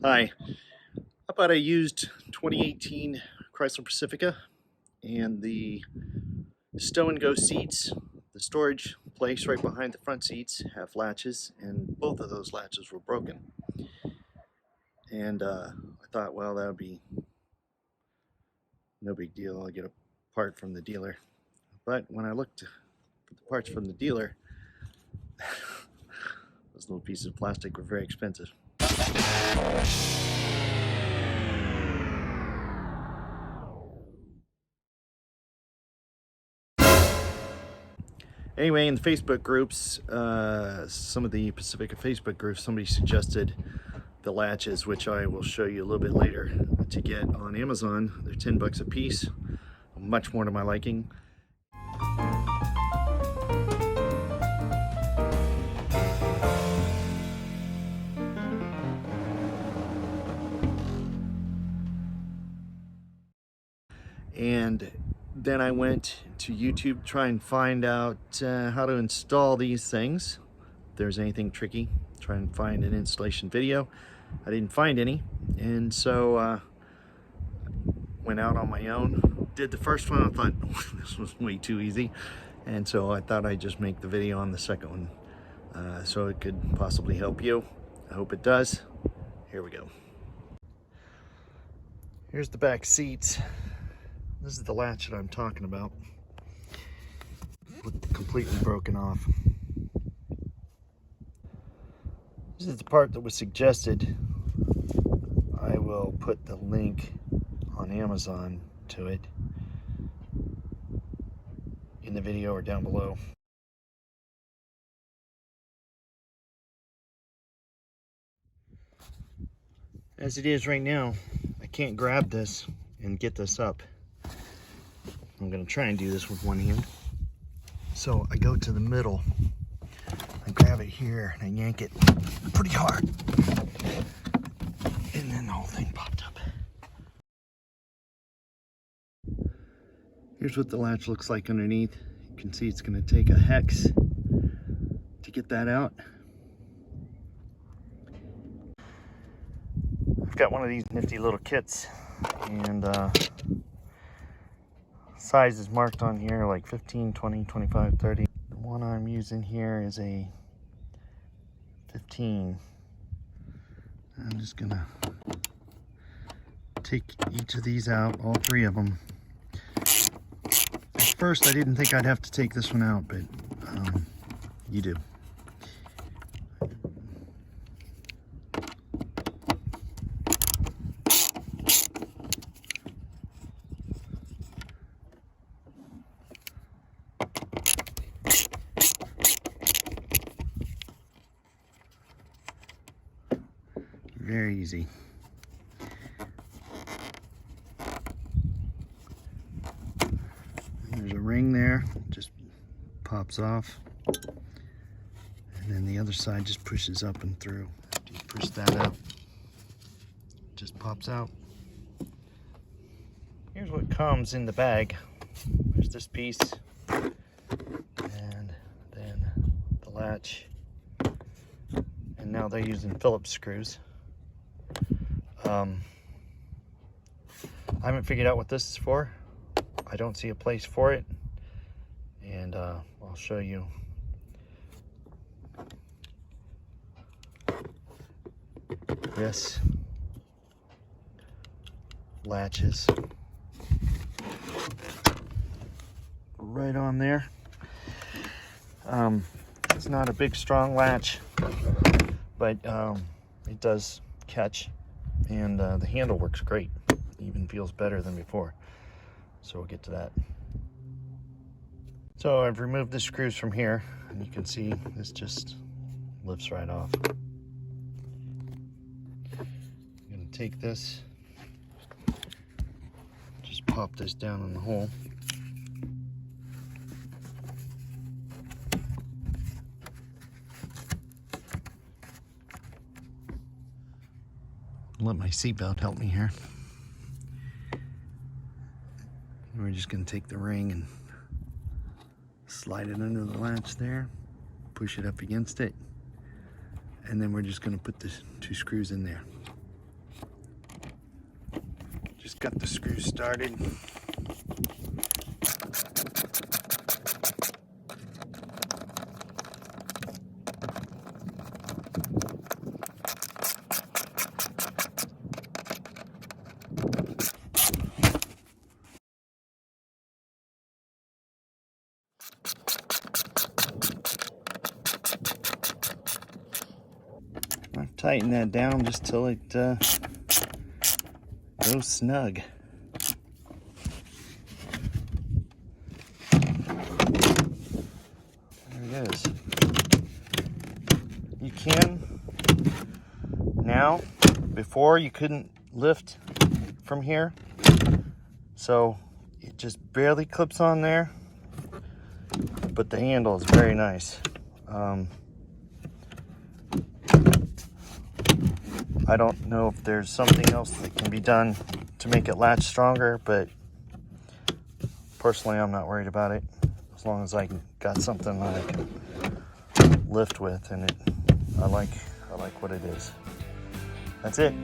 Hi, I bought a used 2018 Chrysler Pacifica and the Stow-n-go seats. The storage place right behind the front seats have latches, and both of those latches were broken. And I thought, well, that would be no big deal. I'll get a part from the dealer. But when I looked for the parts from the dealer, those little pieces of plastic were very expensive. Anyway, in the Facebook groups, some of the Pacifica Facebook groups, somebody suggested the latches, which I will show you a little bit later, to get on Amazon. They're 10 bucks a piece, much more to my liking. And then I went to YouTube to try and find out how to install these things. If there's anything tricky, try and find an installation video. I didn't find any, and so went out on my own. Did the first one. I thought this was way too easy, and so I thought I'd just make the video on the second one, so it could possibly help you. I hope it does. Here we go. Here's the back seats. This is the latch that I'm talking about. Completely broken off. This is the part that was suggested. I will put the link on Amazon to it in the video or down below. As it is right now, I can't grab this and get this up. I'm going to try and do this with one hand. So I go to the middle, I grab it here, and I yank it pretty hard. And then the whole thing popped up. Here's what the latch looks like underneath. You can see it's going to take a hex to get that out. I've got one of these nifty little kits, and size is marked on here like 15, 20, 25, 30. The one I'm using here is a 15. I'm just gonna take each of these out, all three of them. At first I didn't think I'd have to take this one out, but you do. Very easy. There's a ring there, just pops off. And then the other side just pushes up and through. After you push that up, it just pops out. Here's what comes in the bag. There's this piece, and then the latch. And now they're using Phillips screws. I haven't figured out what this is for. I don't see a place for it, and I'll show you. This latches right on there. It's not a big strong latch, but it does catch, and the handle works great. Even feels better than before, so we'll get to that. So I've removed the screws from here, and you can see this just lifts right off. I'm gonna take this, just pop this down in the hole. Let my seatbelt help me here. We're just going to take the ring and slide it under the latch there, push it up against it, and then we're just going to put the two screws in there. Just got the screw started. I've tightened that down just till it goes snug. There it is. You can now. Before you couldn't lift from here, so it just barely clips on there, but the handle is very nice. I don't know if there's something else that can be done to make it latch stronger, but personally I'm not worried about it as long as I got something that I can lift with, and I like what it is. That's it.